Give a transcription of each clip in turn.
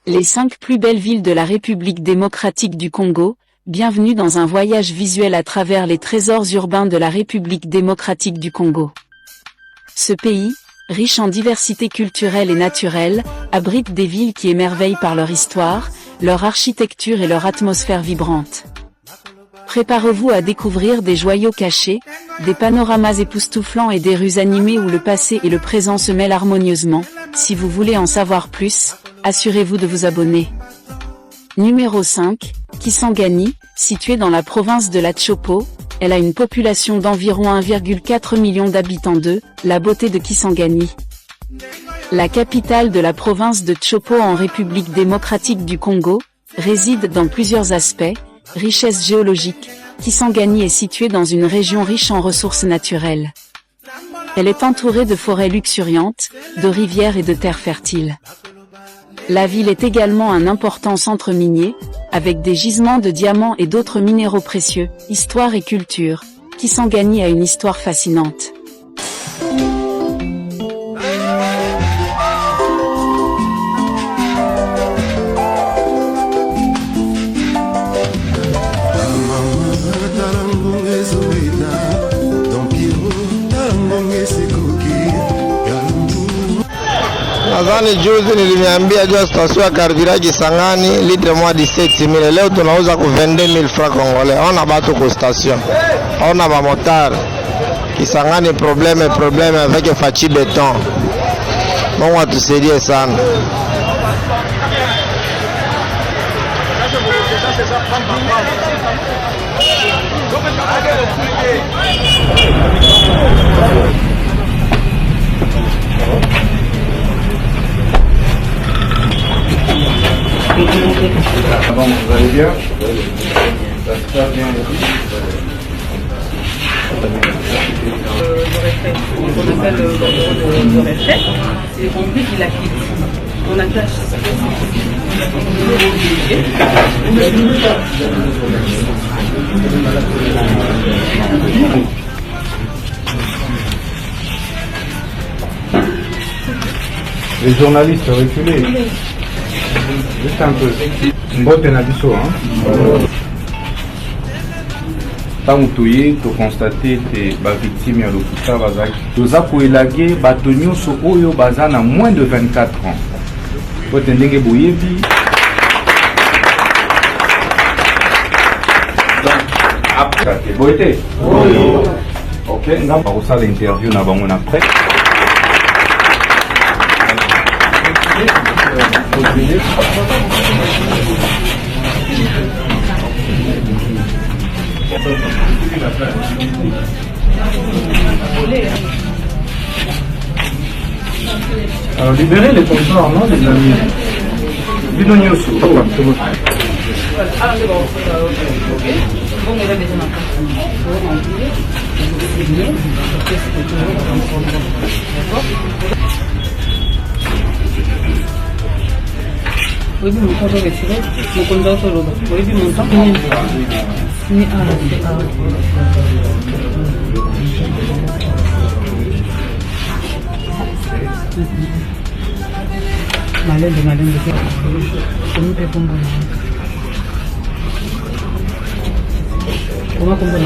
Les 5 plus belles villes de la République démocratique du Congo, bienvenue dans un voyage visuel à travers les trésors urbains de la République démocratique du Congo. Ce pays, riche en diversité culturelle et naturelle, abrite des villes qui émerveillent par leur histoire, leur architecture et leur atmosphère vibrante. Préparez-vous à découvrir des joyaux cachés, des panoramas époustouflants et des rues animées où le passé et le présent se mêlent harmonieusement. Si vous voulez en savoir plus, assurez-vous de vous abonner. Numéro 5, Kisangani, située dans la province de la Tshopo, elle a une population d'environ 1,4 million d'habitants de la beauté de Kisangani. La capitale de la province de Tshopo en République démocratique du Congo, réside dans plusieurs aspects. Richesse géologique, Kisangani est située dans une région riche en ressources naturelles. Elle est entourée de forêts luxuriantes, de rivières et de terres fertiles. La ville est également un important centre minier, avec des gisements de diamants et d'autres minéraux précieux. Histoire et culture, Kisangani a une histoire fascinante. Nadhani juzi niliniambia juu station ya carburant Kisangani litre moja 17,000. Leo tunauza ku 22,000 francs congolais. Ona batu ku station. Ona ba motar. Kisangani problème avec Fachi Béton. Mungu atusaidie sana. Bon, vous allez bien? Ça se passe bien. On appelle le réflexe, c'est rempli de la quitte. On attache les journalistes reculés. Juste un peu. Mbote na biso, hein? Tant que tu constaté que les victimes de l'hôpital bazaki, toza ko élaguer bato nyonso oyo baza na moins de 24 ans. Pour tendenge boyebi. Donc après que boyete. Oui. OK, nga ba ko sala interview na bango après. Alors libérez les comptoirs, non les amis? Bidonio sous. Ah, c'est bon. Ok. Bon, on va mettre ma carte. Oui, mon compte est tiré. Mon compte est sur l'autre. Oui, mon temps. Oui, malin. Comment tu fais?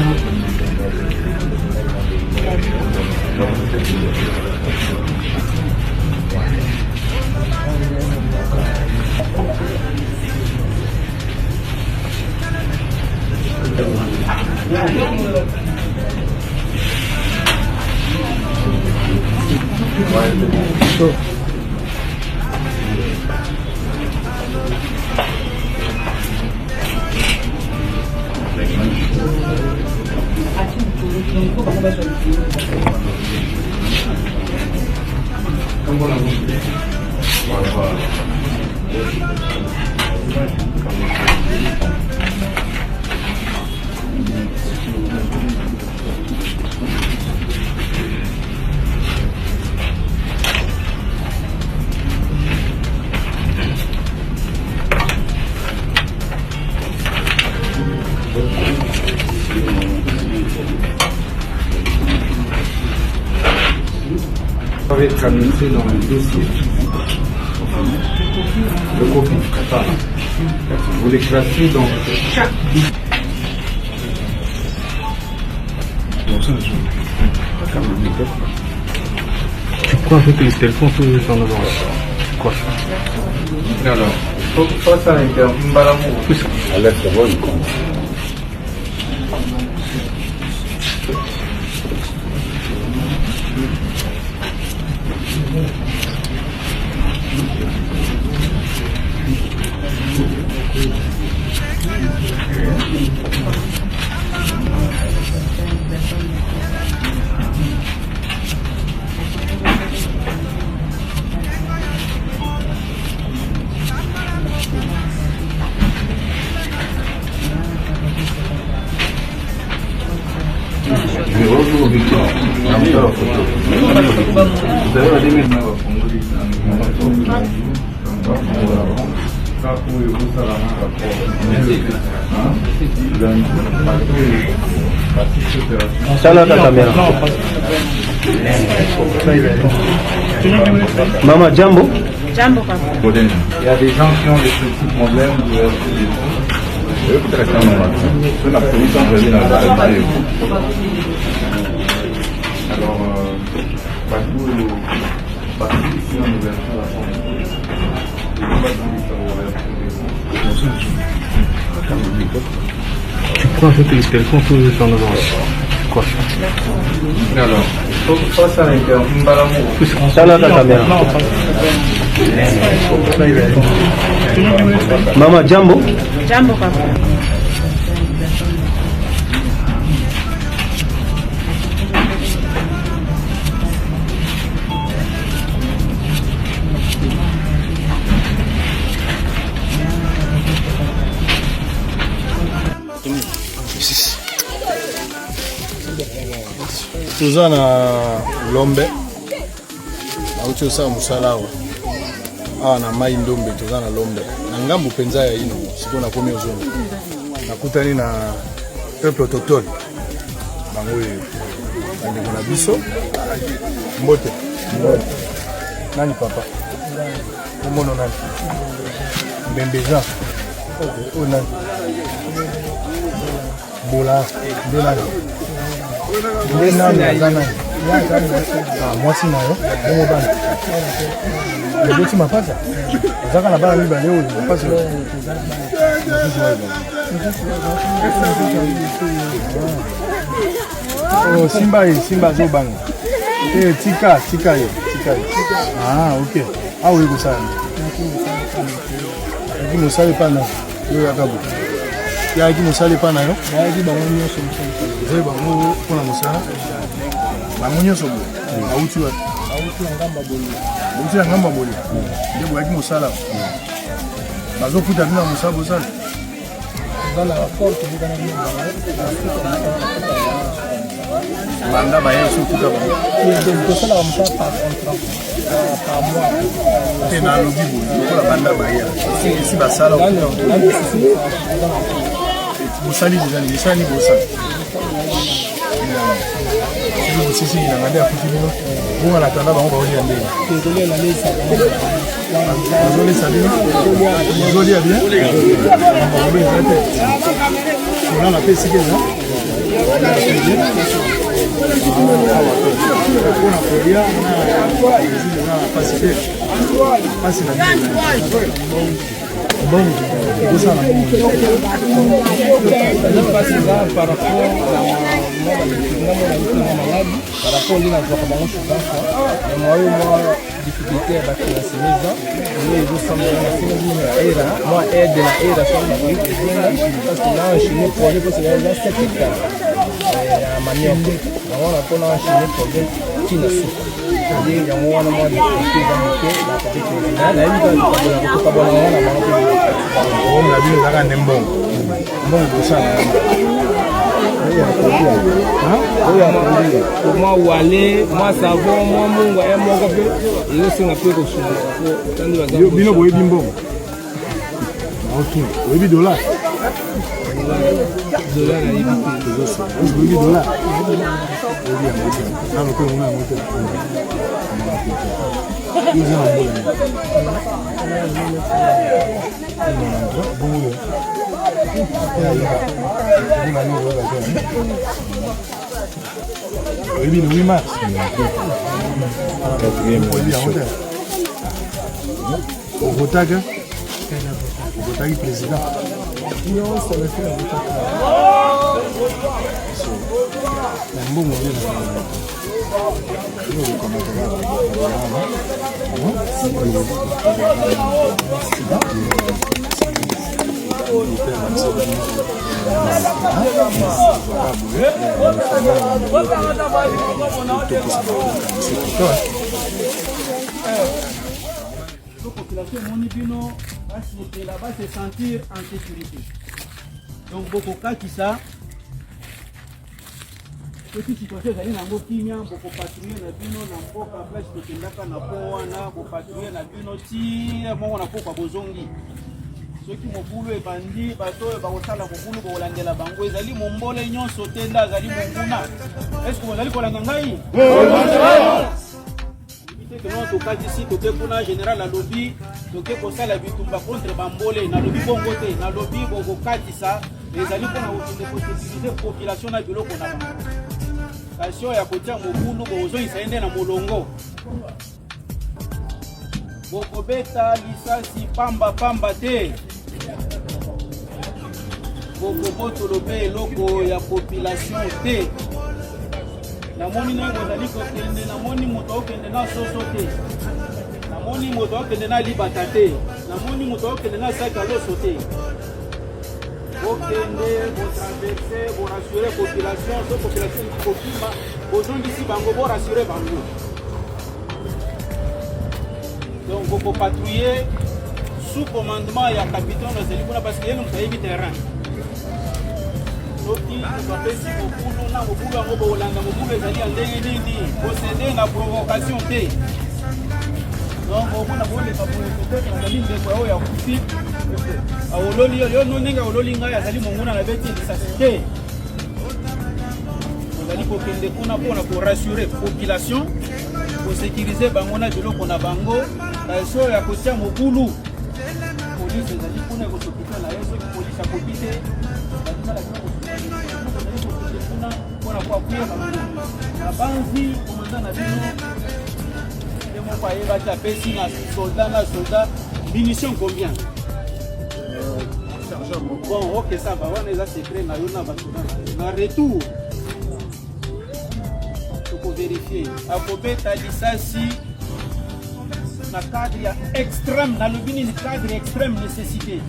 Comment tu fais? va être annoncé dans le dossier. Le copie. Vous les classez dans chaque Tu crois que les téléphones sont en avant? Quoi? Alors, faut que ça soit l'interview. Maman, Jambo. Jambo papa. Il y a des gens qui ont des petits problèmes de la police en faisait dans la réalité. Alors, partout ici en ouverture à Tu crois que les téléphones sont en avant? Quoi? alors, faut que ça soit l'interview. Maman, Jambo. Jambo papa. Toza na Lombe nauti osala mosala awa na mai ndombe. Toza na Lombe na ngambu penza ya ino siko na komi ozonga nakutani na peuple autochtone bango oyo bandeko na biso mbote nani papa omono nani Mbembeza o nani Bola nde nani nde nani aza nani mwasi na yo bongo bana eboti mapasa ezaka na bana mibale oyo mapasa simba azobanga tika ye ok awa oyo kosala yaki mosala epa na yo yakabo yaki mosala epa na yo yaki bango nyonso eza bango mpona mosala bango nyonso boye auti wapi auti ya ngamba bole nde boyaki mosala bazofuta bino ya mosala bosala banda baye sofuta bango te na lobi boye lokola banda baye esi basala bosali bozali misali bosala sisi na ngade afuti bino bonga na tanda bango baolia ndenge ozolesa bino ozolia bien baolia te kolala mpe esika eza mpona kolia na pasi te pasi na bon ekosala par rapport par rapport à la difficulté à financer mes ans, nous sommes moi aide la aide à parce que là enchaîné projet pour c'est 7 hectares à manioc. On a pour enchaîner projet qui ne souffre. C'est-à-dire il y a moi de la petite finale, là il va pas bon on a vu la grande bon ça moi wale moi savon moi mungu et moi kope iyo singa pe ko suma yo bino boye bimbo ok oyebi dollar na yibi oyebi dollar oyebi na moto Le 8 mars. Au Botaga, président. La population monibino va se sentir en sécurité. Donc beaucoup de cas qui ça, petite situation d'aller dans le Kimia, beaucoup patrouiller na bino na mboka place de Kendaka na Poana, beaucoup patrouiller na bino ti, moi on a pas bozongi. Ceux qui m'ont voulu bandi, bateau et barosala beaucoup pour l'angela bango, ils allaient mon bol et nyon sauter là, ils allaient mon kuna. Est-ce que vous allez pour la gangaï? Que nous en tout cas ici, tout est général à lobby, tout est pour ça la bitumba contre Bambolé, na lobby bon côté, na lobby bon ça, les alliés pour la possibilité population na bilo qu'on a. Kasio ya kotia mobulu bozo isaende na molongo. Boko beta lisasi pamba te. Boko boto lobe loko ya population te. La moni na ngozali kokende na moni moto okende na soso te. Na moni moto okende na libata te. Na moni moto okende na saka loso te. Okende bo traverser, bo rassurer population, so population qui kokima, bozo ndisi bango bo rassurer bango. Donc boko patrouiller sous commandement ya capitaine Zeli kuna parce que yenu mtaibi terrain. Soki topesi mokulu na mokulu yango bolanda mokulu ezali ya ndenge nini posséder na provocation te. Donc omona boleka peut-être nazali ndeko oyo ya kufi awololi yo no ndenge awololi ngai azali monguna na beti lisasi te. Ozali kokende kuna mpona korassurer population, kosécuriser bango na biloko na bango kasi oyo ya kotia mokulu. Polise ezali kuna ekosokita na yo soki polise akoki te bandimala pour appuyer la banzi commandant na bino et mon père va taper si na soldat munitions combien bon OK ça va on est là secret na yona na retour pour vérifier à kobeta lisasi na cadre extrême na lobini cadre extrême nécessité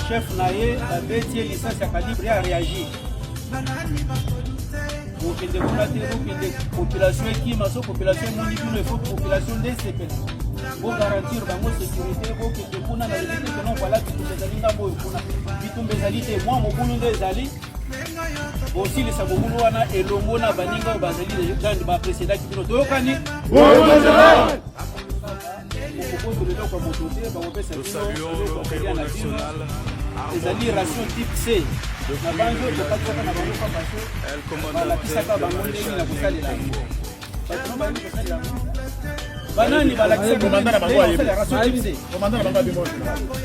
chef naye la bêtier licence à calibre a réagi. Donc il faut la population qui ma population mondiale il faut population DCP. Pour garantir la sécurité pour que les gens na limite que non voilà tout les alinga boy kuna bitumbe zalite moi mobulu ndezali aussi les sabobulu wana elongo na baninga bazali les gens ba précédent qui no tokani nous saluons le héros national les alliés ration type C. Elle commande la banani balakisa commandant bango ration type C. Commandant bango bimo.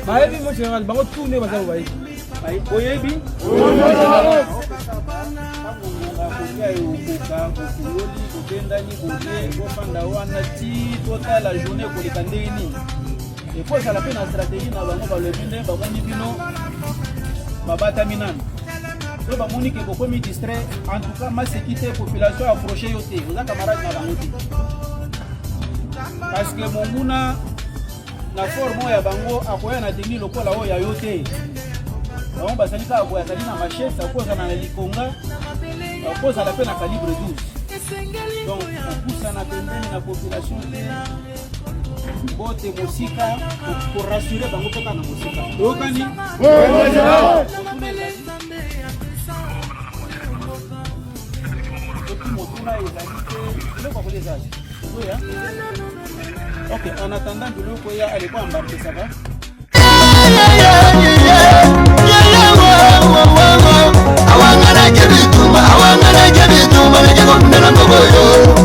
Baebi mo général bango tourner baza baebi. Oyebi? La journée pour les candidats. Et pour ça la peine en stratégie na bango ba le bine ba moni bino babata minana. So ba moni ke boko mi distrait en tout cas ma sécurité population approcher yote. Vous a camarade na bango ti. Parce que monguna na forme ya bango akoya na tengi lokola o ya yote. Bango basalika akoya tali na machette akoza na likonga. Akoza la peine à calibre 12. Donc on pousse à la population bote musika pour rassurer bango toka na musika. Okani? Ok, en attendant de l'eau, il allez pas embarquer, ça va? I want to get it to my Kongo yo